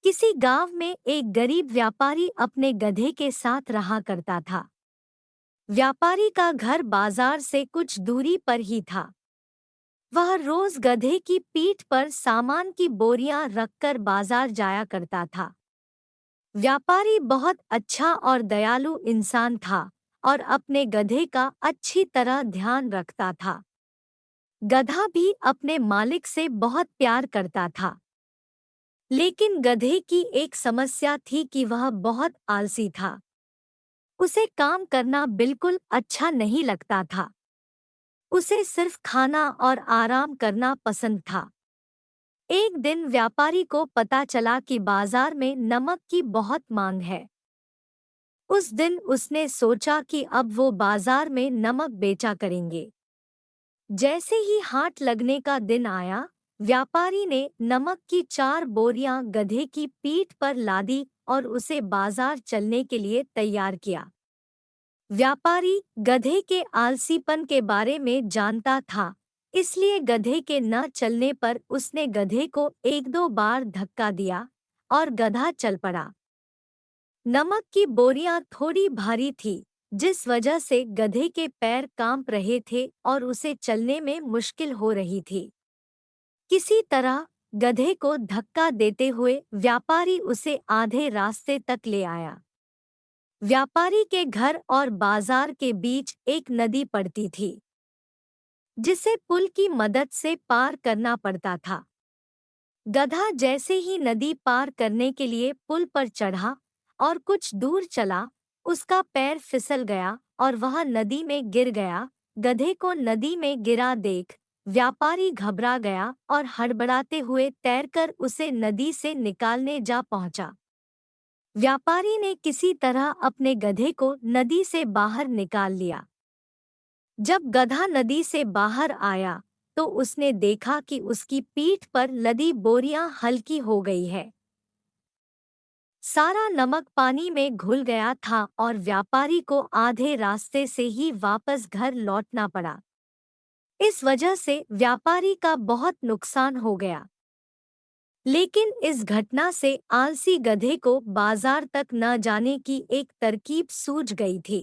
किसी गांव में एक गरीब व्यापारी अपने गधे के साथ रहा करता था। व्यापारी का घर बाजार से कुछ दूरी पर ही था। वह रोज गधे की पीठ पर सामान की बोरियां रखकर बाजार जाया करता था। व्यापारी बहुत अच्छा और दयालु इंसान था और अपने गधे का अच्छी तरह ध्यान रखता था। गधा भी अपने मालिक से बहुत प्यार करता था। लेकिन गधे की एक समस्या थी कि वह बहुत आलसी था। उसे काम करना बिल्कुल अच्छा नहीं लगता था। उसे सिर्फ खाना और आराम करना पसंद था। एक दिन व्यापारी को पता चला कि बाजार में नमक की बहुत मांग है। उस दिन उसने सोचा कि अब वो बाजार में नमक बेचा करेंगे। जैसे ही हाट लगने का दिन आया, व्यापारी ने नमक की 4 बोरियां गधे की पीठ पर लादी और उसे बाजार चलने के लिए तैयार किया। व्यापारी गधे के आलसीपन के बारे में जानता था, इसलिए गधे के न चलने पर उसने गधे को 1-2 बार धक्का दिया और गधा चल पड़ा। नमक की बोरियां थोड़ी भारी थी, जिस वजह से गधे के पैर कांप रहे थे और उसे चलने में मुश्किल हो रही थी। किसी तरह गधे को धक्का देते हुए व्यापारी उसे आधे रास्ते तक ले आया। व्यापारी के घर और बाजार के बीच एक नदी पड़ती थी, जिसे पुल की मदद से पार करना पड़ता था। गधा जैसे ही नदी पार करने के लिए पुल पर चढ़ा और कुछ दूर चला, उसका पैर फिसल गया और वह नदी में गिर गया। गधे को नदी में गिरा देख व्यापारी घबरा गया और हड़बड़ाते हुए तैरकर उसे नदी से निकालने जा पहुंचा। व्यापारी ने किसी तरह अपने गधे को नदी से बाहर निकाल लिया। जब गधा नदी से बाहर आया, तो उसने देखा कि उसकी पीठ पर लदी बोरियां हल्की हो गई है। सारा नमक पानी में घुल गया था और व्यापारी को आधे रास्ते से ही वापस घर लौटना पड़ा। इस वजह से व्यापारी का बहुत नुकसान हो गया। लेकिन इस घटना से आलसी गधे को बाजार तक न जाने की एक तरकीब सूझ गई थी।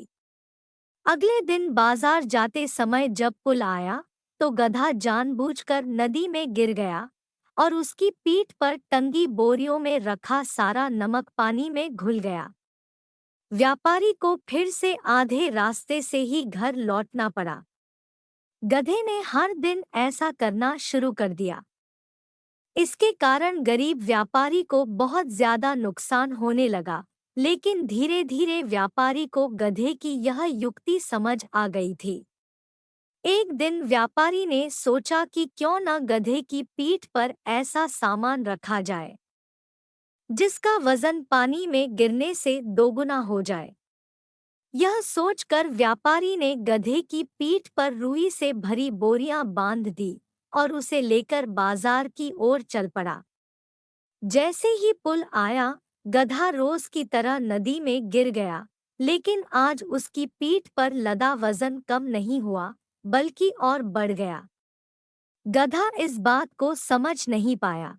अगले दिन बाजार जाते समय जब पुल आया, तो गधा जानबूझकर नदी में गिर गया और उसकी पीठ पर टंगी बोरियों में रखा सारा नमक पानी में घुल गया। व्यापारी को फिर से आधे रास्ते से ही घर लौटना पड़ा। गधे ने हर दिन ऐसा करना शुरू कर दिया। इसके कारण गरीब व्यापारी को बहुत ज्यादा नुकसान होने लगा, लेकिन धीरे धीरे व्यापारी को गधे की यह युक्ति समझ आ गई थी। एक दिन व्यापारी ने सोचा कि क्यों न गधे की पीठ पर ऐसा सामान रखा जाए, जिसका वजन पानी में गिरने से दोगुना हो जाए। यह सोचकर व्यापारी ने गधे की पीठ पर रुई से भरी बोरियां बांध दी और उसे लेकर बाजार की ओर चल पड़ा। जैसे ही पुल आया, गधा रोज की तरह नदी में गिर गया, लेकिन आज उसकी पीठ पर लदा वजन कम नहीं हुआ, बल्कि और बढ़ गया। गधा इस बात को समझ नहीं पाया।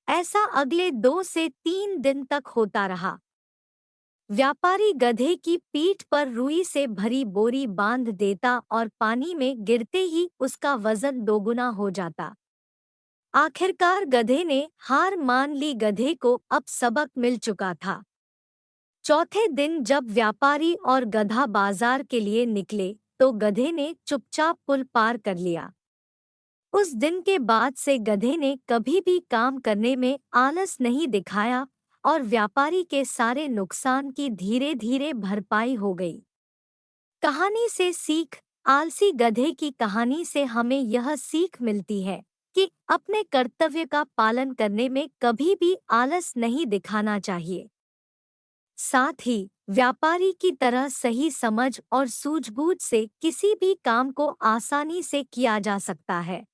ऐसा अगले 2 से 3 दिन तक होता रहा। व्यापारी गधे की पीठ पर रुई से भरी बोरी बांध देता और पानी में गिरते ही उसका वजन दोगुना हो जाता। आखिरकार गधे ने हार मान ली। गधे को अब सबक मिल चुका था। चौथे दिन जब व्यापारी और गधा बाजार के लिए निकले, तो गधे ने चुपचाप पुल पार कर लिया। उस दिन के बाद से गधे ने कभी भी काम करने में आलस नहीं दिखाया और व्यापारी के सारे नुकसान की धीरे धीरे भरपाई हो गई। कहानी से सीख। आलसी गधे की कहानी से हमें यह सीख मिलती है कि अपने कर्तव्य का पालन करने में कभी भी आलस नहीं दिखाना चाहिए। साथ ही व्यापारी की तरह सही समझ और सूझबूझ से किसी भी काम को आसानी से किया जा सकता है।